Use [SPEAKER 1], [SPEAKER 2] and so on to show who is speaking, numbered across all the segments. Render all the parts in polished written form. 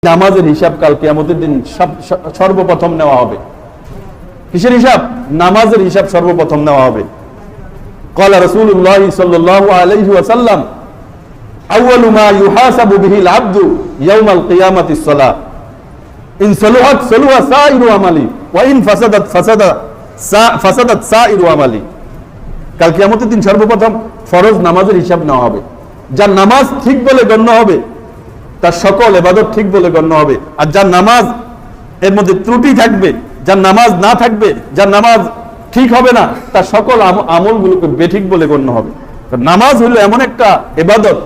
[SPEAKER 1] নামাজের হিসাব কাল কিয়ামতের দিন সর্বপ্রথম নেওয়া হবে। কিসের হিসাব? নামাজের হিসাব সর্বপ্রথম নেওয়া হবে। قال رسول الله صلى الله عليه وسلم اول ما يحاسب به العبد يوم القيامه الصلاه ان صلحت صلح سائر عمله وان فسدت سائر عمله। কাল কিয়ামতের দিন সর্বপ্রথম ফরজ নামাজের হিসাব নেওয়া হবে। যার নামাজ ঠিক বলে গণ্য হবে তার সকল ইবাদত ঠিক বলে গণ্য হবে, আর যার নামাজ এর মধ্যে ত্রুটি থাকবে, যার নামাজ না থাকবে, যার নামাজ ঠিক হবে না, তার সকল আমলগুলোকে বেঠিক বলে গণ্য হবে। নামাজ হলো এমন একটা ইবাদত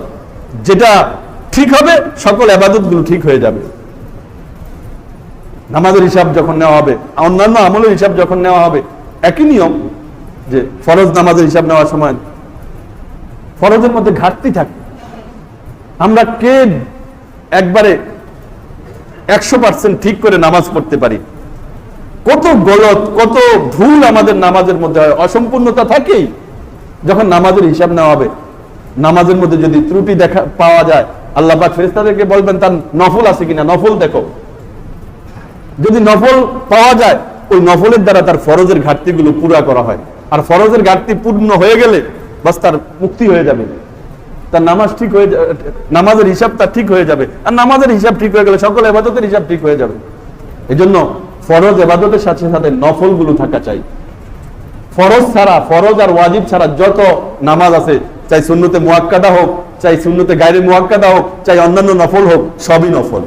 [SPEAKER 1] যেটা ঠিক হবে, সকল ইবাদতগুলো ঠিক হয়ে যাবে। নামাজের হিসাব যখন নেওয়া হবে, অন্যান্য আমলের হিসাব যখন নেওয়া হবে, একই নিয়ম যে ফরজ নামাজের হিসাব নেওয়ার সময় ফরজের মধ্যে ঘাটতি থাকে। আমরা কে একবারে 100% ঠিক করে নামাজ পড়তে পারি? কত গলত, কত ভুল আমাদের নামাজের মধ্যে হয়, অসম্পূর্ণতা থাকেই। যখন নামাজের হিসাব নেওয়া হবে, নামাজের মধ্যে যদি ত্রুটি দেখা পাওয়া যায়, আল্লাহ পাক ফেরেশতাদেরকে বলবেন তার নফল আছে কিনা, নফল দেখো। যদি নফল পাওয়া যায়, ওই নফলের দ্বারা তার ফরজের ঘাটতিগুলো পুরা করা হয়। আর ফরজের ঘাটতি পূর্ণ হয়ে গেলে বাস তার মুক্তি হয়ে যাবে, তার নামাজ ঠিক হয়ে যাবে, নামাজের হিসাব তার ঠিক হয়ে যাবে। আর নামাজের হিসাব ঠিক হয়ে গেলে সকল ইবাদতের হিসাব ঠিক হয়ে যাবে। এই জন্য ফরজ ইবাদতের সাথে সাথে নফল গুলো থাকা চাই। ফরজ ছাড়া, ফরজ আর ওয়াজিব ছাড়া যত নামাজ আছে, চাই সুন্নতে মুআক্কাদা হোক, চাই সুন্নতে গায়রে মুআক্কাদা হোক, চাই অন্যান্য নফল হোক, সবই নফল।